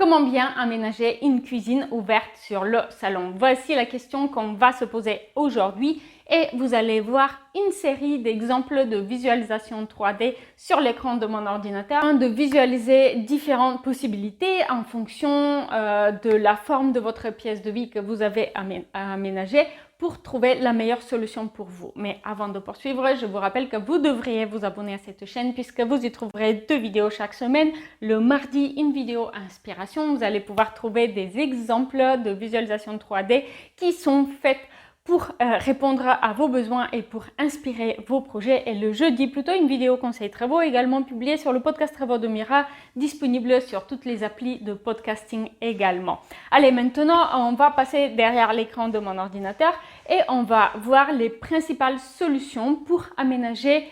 Comment bien aménager une cuisine ouverte sur le salon? Voici la question qu'on va se poser aujourd'hui et vous allez voir une série d'exemples de visualisation 3D sur l'écran de mon ordinateur, de visualiser différentes possibilités en fonction de la forme de votre pièce de vie que vous avez aménagée pour trouver la meilleure solution pour vous. Mais avant de poursuivre, je vous rappelle que vous devriez vous abonner à cette chaîne puisque vous y trouverez 2 vidéos chaque semaine. Le mardi, une vidéo inspiration. Vous allez pouvoir trouver des exemples de visualisation 3D qui sont faites pour répondre à vos besoins et pour inspirer vos projets. Et le jeudi, plutôt une vidéo conseil travaux également publiée sur le podcast Travaux de Mira, disponible sur toutes les applis de podcasting également. Allez, maintenant, on va passer derrière l'écran de mon ordinateur et on va voir les principales solutions pour aménager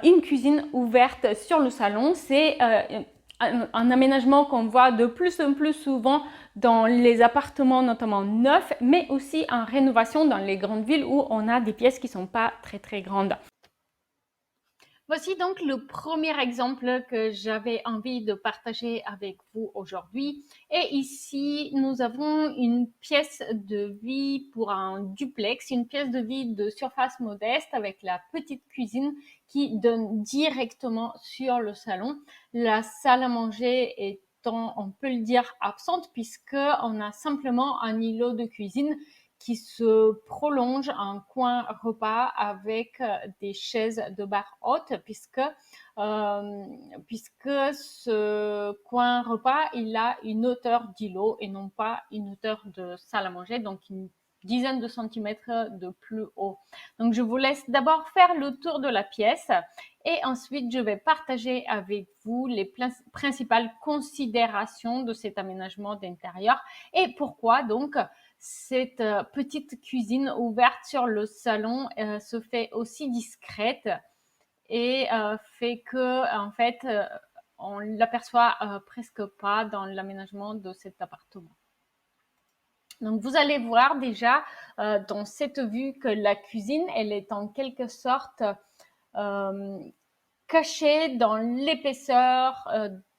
une cuisine ouverte sur le salon. C'est un aménagement qu'on voit de plus en plus souvent dans les appartements, notamment neufs, mais aussi en rénovation dans les grandes villes où on a des pièces qui ne sont pas très grandes. Voici donc le premier exemple que j'avais envie de partager avec vous aujourd'hui. Et ici, nous avons une pièce de vie pour un duplex, une pièce de vie de surface modeste avec la petite cuisine qui donne directement sur le salon. La salle à manger étant, on peut le dire, absente puisque on a simplement un îlot de cuisine qui se prolonge en coin repas avec des chaises de bar haute puisque ce coin repas, il a une hauteur d'îlot et non pas une hauteur de salle à manger, donc une dizaine de centimètres de plus haut. Donc, je vous laisse d'abord faire le tour de la pièce et ensuite, je vais partager avec vous les principales considérations de cet aménagement d'intérieur et pourquoi donc cette petite cuisine ouverte sur le salon se fait aussi discrète et fait que en fait on l'aperçoit presque pas dans l'aménagement de cet appartement. Donc vous allez voir déjà dans cette vue que la cuisine elle est en quelque sorte cachée dans l'épaisseur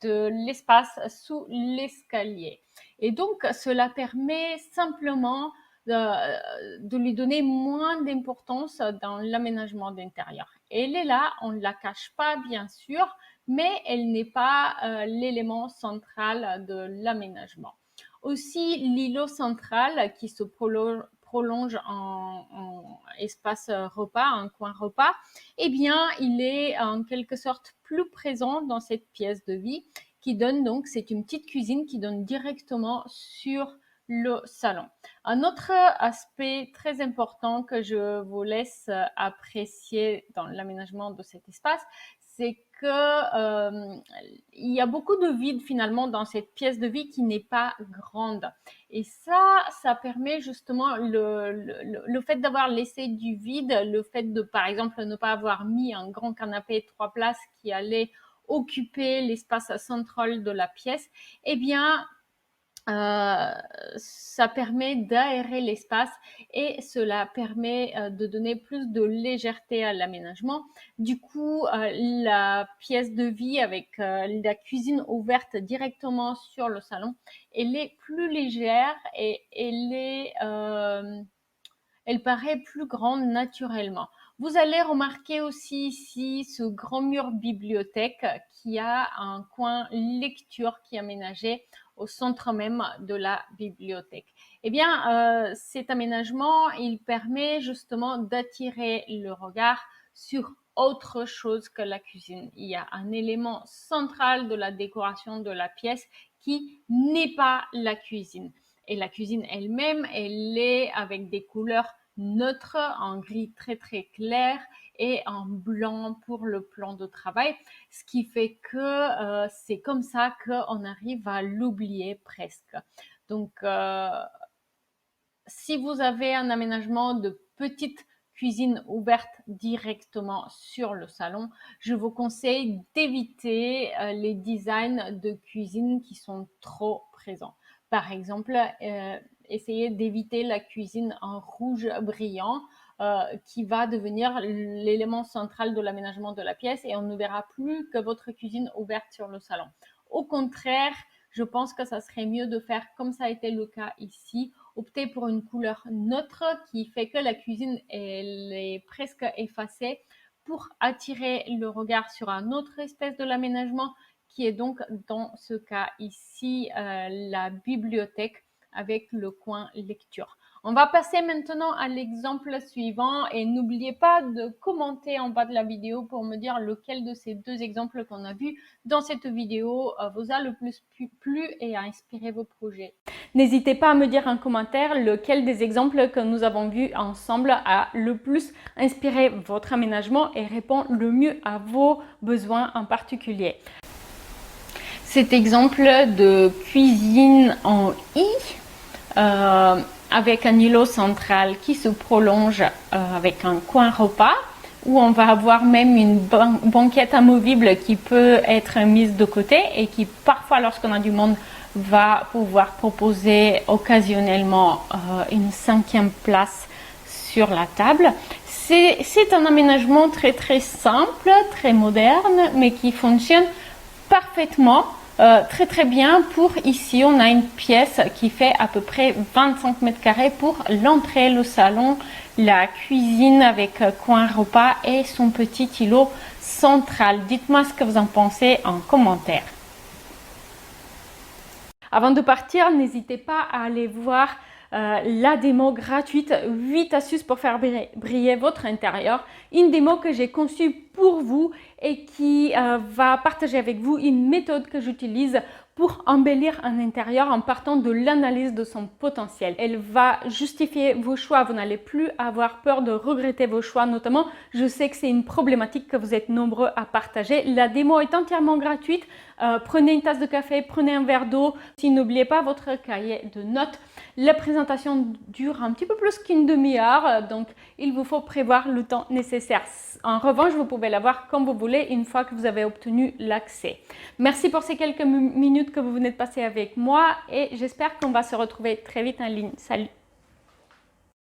de l'espace sous l'escalier. Et donc, cela permet simplement de lui donner moins d'importance dans l'aménagement d'intérieur. Elle est là, on ne la cache pas bien sûr, mais elle n'est pas l'élément central de l'aménagement. Aussi, l'îlot central qui se prolonge en espace repas, un coin repas, eh bien, il est en quelque sorte plus présent dans cette pièce de vie qui donne donc, c'est une petite cuisine qui donne directement sur le salon. Un autre aspect très important que je vous laisse apprécier dans l'aménagement de cet espace, c'est que il y a beaucoup de vide finalement dans cette pièce de vie qui n'est pas grande. Et ça permet justement le fait d'avoir laissé du vide, le fait de, par exemple, ne pas avoir mis un grand canapé 3 places qui allait occuper l'espace central de la pièce, eh bien, ça permet d'aérer l'espace et cela permet de donner plus de légèreté à l'aménagement. Du coup, la pièce de vie avec la cuisine ouverte directement sur le salon, elle est plus légère et elle paraît plus grande naturellement. Vous allez remarquer aussi ici ce grand mur bibliothèque qui a un coin lecture qui est aménagé au centre même de la bibliothèque. Eh bien, cet aménagement, il permet justement d'attirer le regard sur autre chose que la cuisine. Il y a un élément central de la décoration de la pièce qui n'est pas la cuisine. Et la cuisine elle-même, elle est avec des couleurs neutres, en gris très clair et en blanc pour le plan de travail, ce qui fait que c'est comme ça qu'on arrive à l'oublier presque. Donc, si vous avez un aménagement de petite cuisine ouverte directement sur le salon, je vous conseille d'éviter les designs de cuisine qui sont trop présents. Par exemple, essayez d'éviter la cuisine en rouge brillant qui va devenir l'élément central de l'aménagement de la pièce et on ne verra plus que votre cuisine ouverte sur le salon. Au contraire, je pense que ça serait mieux de faire comme ça a été le cas ici, opter pour une couleur neutre qui fait que la cuisine elle est presque effacée pour attirer le regard sur un autre espèce de l'aménagement qui est donc dans ce cas ici la bibliothèque avec le coin lecture. On va passer maintenant à l'exemple suivant et n'oubliez pas de commenter en bas de la vidéo pour me dire lequel de ces deux exemples qu'on a vus dans cette vidéo vous a le plus plu et a inspiré vos projets. N'hésitez pas à me dire en commentaire lequel des exemples que nous avons vus ensemble a le plus inspiré votre aménagement et répond le mieux à vos besoins en particulier. Cet exemple de cuisine en I avec un îlot central qui se prolonge avec un coin repas où on va avoir même une banquette amovible qui peut être mise de côté et qui parfois lorsqu'on a du monde va pouvoir proposer occasionnellement une 5e place sur la table. C'est un aménagement très simple, très moderne mais qui fonctionne parfaitement. Très bien pour ici on a une pièce qui fait à peu près 25 mètres carrés pour l'entrée, le salon, la cuisine avec coin repas et son petit îlot central. Dites-moi ce que vous en pensez en commentaire. Avant de partir, n'hésitez pas à aller voir la démo gratuite 8 astuces pour faire briller votre intérieur. Une démo que j'ai conçue pour vous et qui va partager avec vous une méthode que j'utilise pour embellir un intérieur en partant de l'analyse de son potentiel. Elle va justifier vos choix, vous n'allez plus avoir peur de regretter vos choix, notamment je sais que c'est une problématique que vous êtes nombreux à partager. La démo est entièrement gratuite, prenez une tasse de café, prenez un verre d'eau, n'oubliez pas votre cahier de notes. La présentation dure un petit peu plus qu'une demi-heure, donc il vous faut prévoir le temps nécessaire. En revanche, vous pouvez la voir comme vous voulez une fois que vous avez obtenu l'accès. Merci pour ces quelques minutes que vous venez de passer avec moi et j'espère qu'on va se retrouver très vite en ligne. Salut!